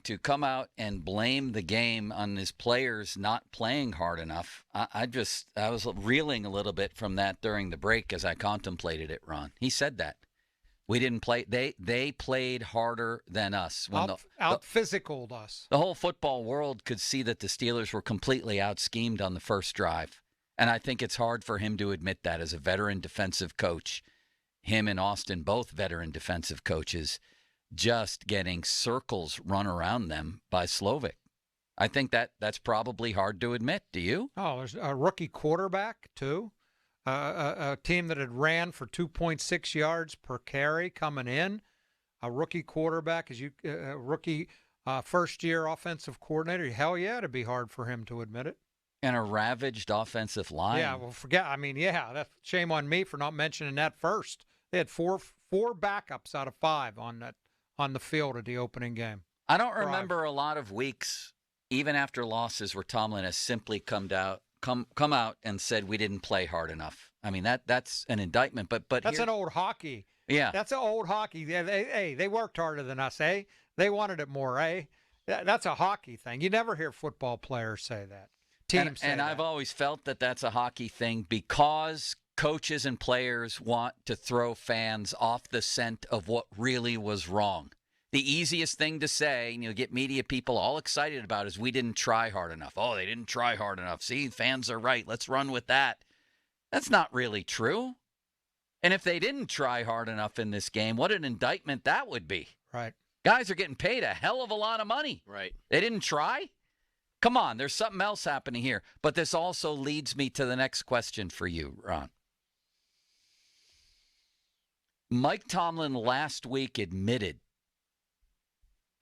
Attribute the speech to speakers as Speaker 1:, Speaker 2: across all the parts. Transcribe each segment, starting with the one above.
Speaker 1: to come out and blame the game on his players not playing hard enough, I was reeling a little bit from that during the break as I contemplated it, Ron. He said that. We didn't play. They played harder than us. When
Speaker 2: out physicaled us.
Speaker 1: The whole football world could see that the Steelers were completely out-schemed on the first drive. And I think it's hard for him to admit that as a veteran defensive coach. Him and Austin, both veteran defensive coaches, just getting circles run around them by Slovic. I think that's probably hard to admit. Do you?
Speaker 2: Oh, there's a rookie quarterback, too. A team that had ran for 2.6 yards per carry coming in. A rookie quarterback, a rookie first-year offensive coordinator. Hell yeah, it'd be hard for him to admit it.
Speaker 1: And a ravaged offensive line.
Speaker 2: Yeah, well, that's shame on me for not mentioning that first. They had four backups out of 5 on the field at the opening game.
Speaker 1: I don't remember a lot of weeks, even after losses, where Tomlin has simply come out and said we didn't play hard enough. I mean, that's an indictment. But
Speaker 2: that's an old hockey.
Speaker 1: Yeah,
Speaker 2: that's an old hockey. They worked harder than us. They wanted it more. That's a hockey thing. You never hear football players say that. Teams say
Speaker 1: and
Speaker 2: that.
Speaker 1: I've always felt that that's a hockey thing because coaches and players want to throw fans off the scent of what really was wrong. The easiest thing to say, and you'll get media people all excited about, is we didn't try hard enough. Oh, they didn't try hard enough. See, fans are right. Let's run with that. That's not really true. And if they didn't try hard enough in this game, what an indictment that would be.
Speaker 2: Right.
Speaker 1: Guys are getting paid a hell of a lot of money.
Speaker 3: Right.
Speaker 1: They didn't try? Come on, there's something else happening here. But this also leads me to the next question for you, Ron. Mike Tomlin last week admitted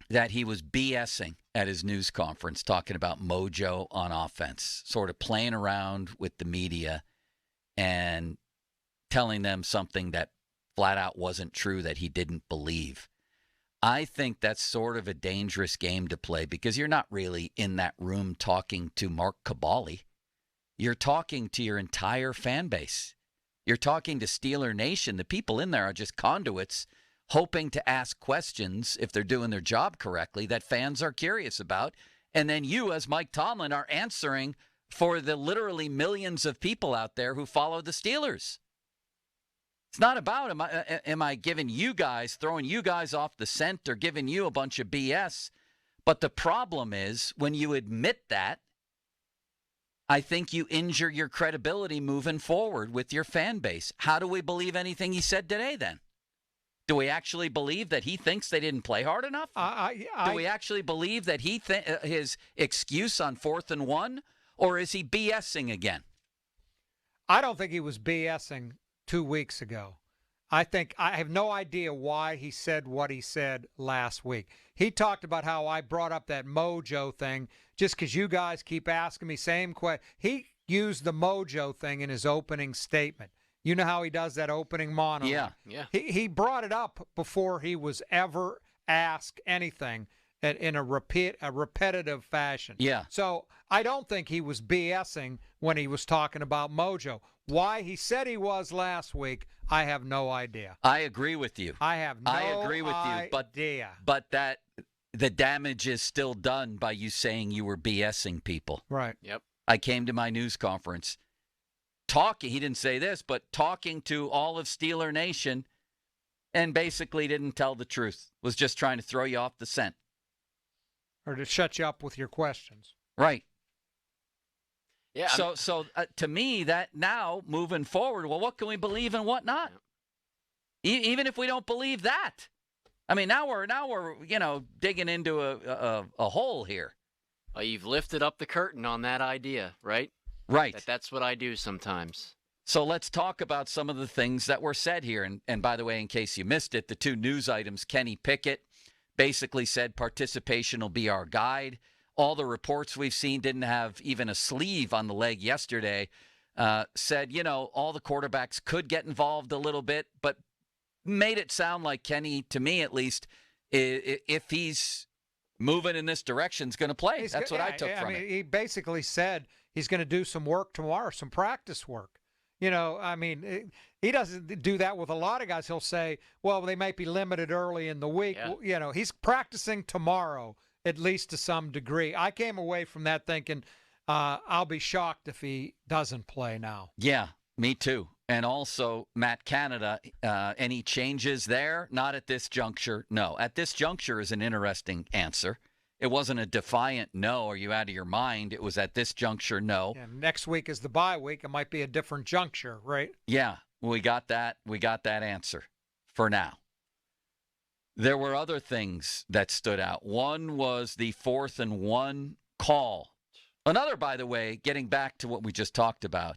Speaker 1: that he was BSing at his news conference, talking about mojo on offense, sort of playing around with the media and telling them something that flat out wasn't true that he didn't believe. I think that's sort of a dangerous game to play because you're not really in that room talking to Mark Caballi. You're talking to your entire fan base. You're talking to Steeler Nation. The people in there are just conduits hoping to ask questions, if they're doing their job correctly, that fans are curious about. And then you, as Mike Tomlin, are answering for the literally millions of people out there who follow the Steelers. It's not about am I giving you guys, throwing you guys off the scent or giving you a bunch of BS. But the problem is when you admit that, I think you injure your credibility moving forward with your fan base. How do we believe anything he said today then? Do we actually believe that he thinks they didn't play hard enough? Do we actually believe that his excuse on 4th and 1? Or is he BSing again?
Speaker 2: I don't think he was BSing 2 weeks ago. I have no idea why he said what he said last week. He talked about how I brought up that mojo thing just because you guys keep asking me same question. He used the mojo thing in his opening statement. You know how he does that opening monologue?
Speaker 3: Yeah.
Speaker 2: He brought it up before he was ever asked anything in a repetitive fashion.
Speaker 1: Yeah.
Speaker 2: So I don't think he was BSing when he was talking about mojo. Why he said he was last week, I have no idea.
Speaker 1: I agree with you.
Speaker 2: I have no idea.
Speaker 1: I agree with you, but that the damage is still done by you saying you were BSing people.
Speaker 2: Right.
Speaker 3: Yep.
Speaker 1: I came to my news conference talking, he didn't say this, but talking to all of Steeler Nation and basically didn't tell the truth. Was just trying to throw you off the scent.
Speaker 2: Or to shut you up with your questions.
Speaker 1: Right.
Speaker 3: Yeah.
Speaker 1: So to me, that now moving forward, well, what can we believe and what not? Even if we don't believe that, I mean, now we're digging into a hole here.
Speaker 3: Well, you've lifted up the curtain on that idea, right?
Speaker 1: Right.
Speaker 3: That's what I do sometimes.
Speaker 1: So let's talk about some of the things that were said here. And by the way, in case you missed it, the 2 news items, Kenny Pickett basically said participation will be our guide. All the reports we've seen didn't have even a sleeve on the leg yesterday. Said, all the quarterbacks could get involved a little bit, but made it sound like Kenny, to me at least, if he's moving in this direction, is going to play. That's what I took from it.
Speaker 2: He basically said he's going to do some work tomorrow, some practice work. He doesn't do that with a lot of guys. He'll say, well, they might be limited early in the week.
Speaker 3: Yeah.
Speaker 2: He's practicing tomorrow at least to some degree. I came away from that thinking I'll be shocked if he doesn't play now.
Speaker 1: Yeah, me too. And also, Matt Canada, any changes there? Not at this juncture. No. At this juncture is an interesting answer. It wasn't a defiant no, are you out of your mind? It was at this juncture, no.
Speaker 2: Yeah, next week is the bye week. It might be a different juncture, right?
Speaker 1: Yeah, we got that. We got that answer for now. There were other things that stood out. One was the 4th and 1 call. Another, by the way, getting back to what we just talked about,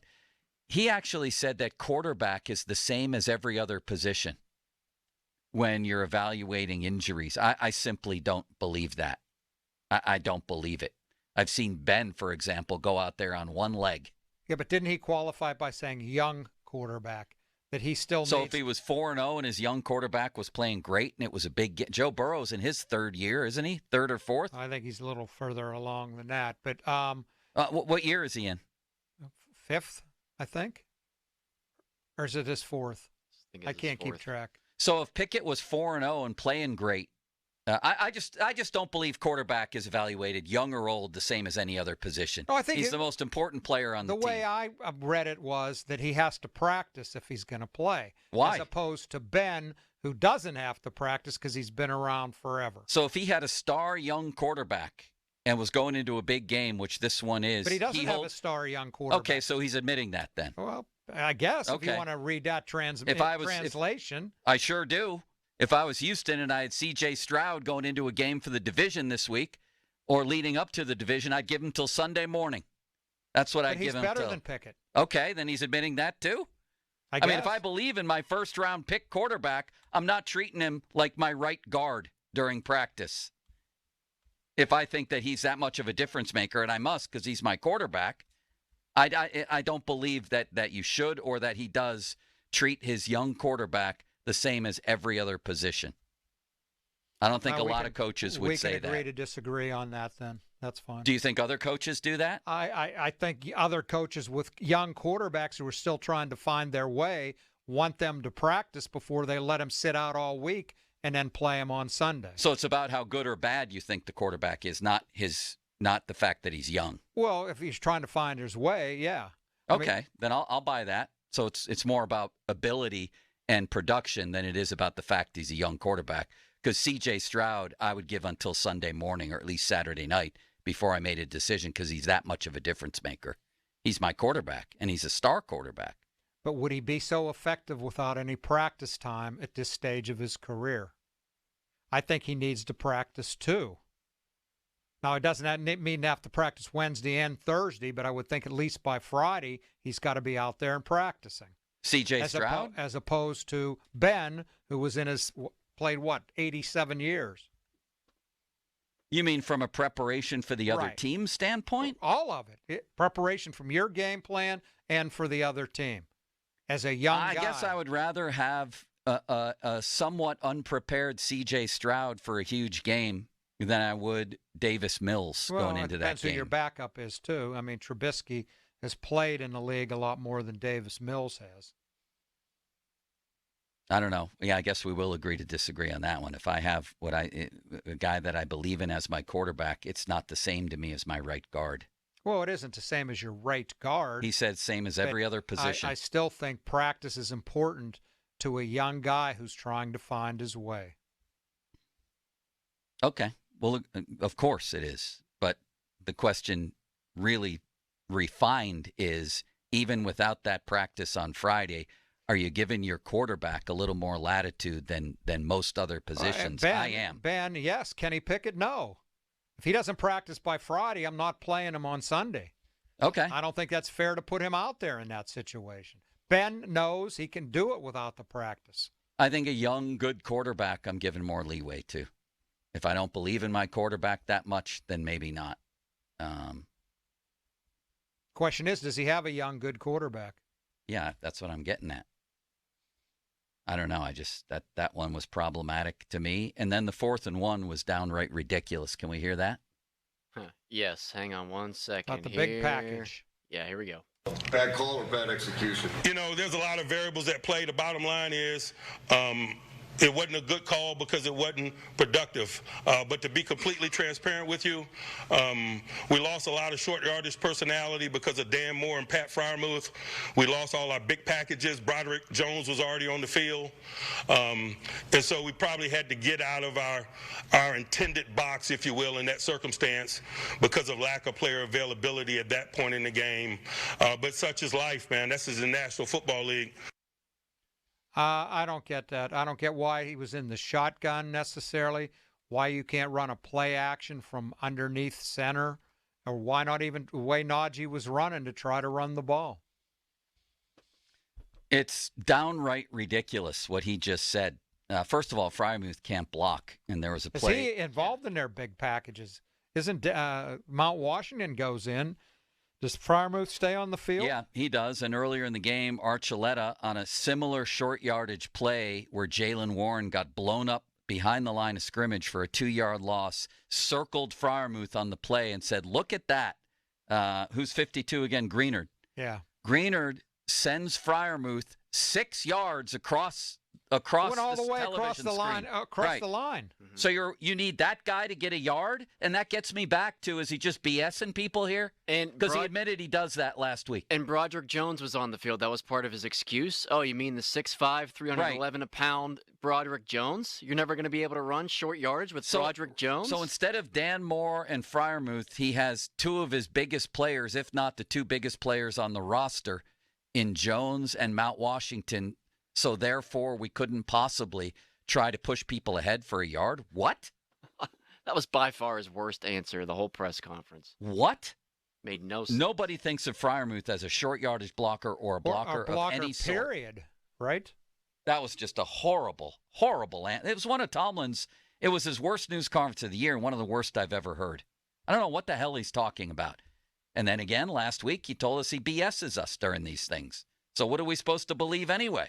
Speaker 1: he actually said that quarterback is the same as every other position when you're evaluating injuries. I simply don't believe that. I don't believe it. I've seen Ben, for example, go out there on one leg.
Speaker 2: Yeah, but didn't he qualify by saying young quarterback? That he still
Speaker 1: So
Speaker 2: needs...
Speaker 1: if he was 4-0 and his young quarterback was playing great and it was a big get, Joe Burrow's in his 3rd year, isn't he? 3rd or 4th?
Speaker 2: I think he's a little further along than that. But
Speaker 1: what year is he in?
Speaker 2: 5th, I think. Or is it his 4th? I can't keep track.
Speaker 1: So if Pickett was 4-0 and playing great, I just don't believe quarterback is evaluated young or old the same as any other position.
Speaker 2: No, I think
Speaker 1: he's the most important player on the team.
Speaker 2: The way I read it was that he has to practice if he's going to play.
Speaker 1: Why?
Speaker 2: As opposed to Ben, who doesn't have to practice because he's been around forever.
Speaker 1: So if he had a star young quarterback and was going into a big game, which this one is.
Speaker 2: But he doesn't have a star young quarterback.
Speaker 1: Okay, so he's admitting that then.
Speaker 2: Well, I guess
Speaker 1: okay.
Speaker 2: If you want to read that translation.
Speaker 1: I sure do. If I was Houston and I had C.J. Stroud going into a game for the division this week or leading up to the division, I'd give him till Sunday morning. That's what I'd give him.
Speaker 2: He's better than Pickett.
Speaker 1: Okay, then he's admitting that too? I mean, if I believe in my first-round pick quarterback, I'm not treating him like my right guard during practice. If I think that he's that much of a difference maker, and I must because he's my quarterback, I don't believe that you should or that he does treat his young quarterback the same as every other position. I don't think a lot of coaches would say that.
Speaker 2: We can agree to disagree on that then. That's fine.
Speaker 1: Do you think other coaches do that?
Speaker 2: I think other coaches with young quarterbacks who are still trying to find their way want them to practice before they let them sit out all week and then play them on Sunday.
Speaker 1: So it's about how good or bad you think the quarterback is, not the fact that he's young.
Speaker 2: Well, if he's trying to find his way, yeah.
Speaker 1: Okay, then I'll buy that. So it's more about ability and production than it is about the fact he's a young quarterback. Because C.J. Stroud, I would give until Sunday morning or at least Saturday night before I made a decision because he's that much of a difference maker. He's my quarterback, and he's a star quarterback.
Speaker 2: But would he be so effective without any practice time at this stage of his career? I think he needs to practice too. Now, it doesn't mean to have to practice Wednesday and Thursday, but I would think at least by Friday he's got to be out there and practicing.
Speaker 1: C.J. Stroud?
Speaker 2: As opposed to Ben, who was played 87 years.
Speaker 1: You mean from a preparation for the other team standpoint?
Speaker 2: All of it. Preparation from your game plan and for the other team. As a young guy.
Speaker 1: I guess I would rather have a somewhat unprepared C.J. Stroud for a huge game than I would Davis Mills going into that game.
Speaker 2: Depends who your backup is, too. I mean, Trubisky has played in the league a lot more than Davis Mills has.
Speaker 1: I don't know. Yeah, I guess we will agree to disagree on that one. If I have a guy that I believe in as my quarterback, it's not the same to me as my right guard.
Speaker 2: Well, it isn't the same as your right guard.
Speaker 1: He said same as every other position.
Speaker 2: I still think practice is important to a young guy who's trying to find his way.
Speaker 1: Okay. Well, of course it is. But the question really refined is, even without that practice on Friday, are you giving your quarterback a little more latitude than most other positions? I am.
Speaker 2: Ben, yes. Kenny Pickett, no. If he doesn't practice by Friday, I'm not playing him on Sunday.
Speaker 1: Okay.
Speaker 2: I don't think that's fair to put him out there in that situation. Ben knows he can do it without the practice.
Speaker 1: I think a young, good quarterback I'm giving more leeway to. If I don't believe in my quarterback that much, then maybe not.
Speaker 2: Question is, does he have a young, good quarterback?
Speaker 1: Yeah, that's what I'm getting at. I don't know. I just that one was problematic to me. And then the 4th and 1 was downright ridiculous. Can we hear that?
Speaker 3: Yes. Hang on one second.
Speaker 2: Not the big package.
Speaker 3: Yeah, here we go.
Speaker 4: Bad call or bad execution?
Speaker 5: You know, there's a lot of variables at play. The bottom line is
Speaker 4: it wasn't a good call because it wasn't productive. But to be completely transparent with you, we lost a lot of short yardage personality because of Dan Moore and Pat Fryermuth. We lost all our big packages. Broderick Jones was already on the field. And so we probably had to get out of our intended box, if you will, in that circumstance because of lack of player availability at that point in the game. But such is life, man. This is the National Football League.
Speaker 2: I don't get that. I don't get why he was in the shotgun necessarily, why you can't run a play action from underneath center, or why not even the way Najee was running to try to run the ball.
Speaker 1: It's downright ridiculous what he just said. First of all, Fryermuth can't block, and there was a play.
Speaker 2: Is he involved in their big packages? Isn't Mount Washington goes in? Does Fryermuth stay on the field?
Speaker 1: Yeah, he does. And earlier in the game, Archuleta on a similar short yardage play where Jalen Warren got blown up behind the line of scrimmage for a 2-yard loss, circled Fryermuth on the play and said, look at that. Who's 52 again? Greenard.
Speaker 2: Yeah.
Speaker 1: Greenard sends Fryermuth 6 yards across
Speaker 2: went all the way
Speaker 1: across
Speaker 2: the line.
Speaker 1: Right.
Speaker 2: The line.
Speaker 3: Mm-hmm.
Speaker 1: So you need that guy to get a yard, and that gets me back to, is he just BSing people here?
Speaker 3: And
Speaker 1: because he admitted he does that last week.
Speaker 3: And Broderick Jones was on the field. That was part of his excuse. Oh, you mean the 6'5", 311 a pound Broderick Jones? You're never going to be able to run short yards with Broderick Jones?
Speaker 1: So instead of Dan Moore and Fryermuth, he has two of his biggest players, if not the two biggest players on the roster, in Jones and Mount Washington. So therefore, we couldn't possibly try to push people ahead for a yard. What?
Speaker 3: That was by far his worst answer the whole press conference.
Speaker 1: What?
Speaker 3: Made no sense.
Speaker 1: Nobody thinks of Fryermuth as a short yardage blocker or a blocker of any sort.
Speaker 2: Period. Right?
Speaker 1: That was just a horrible, horrible answer. It was one of Tomlin's. It was his worst news conference of the year and one of the worst I've ever heard. I don't know what the hell he's talking about. And then again, last week, he told us he BS's us during these things. So what are we supposed to believe anyway?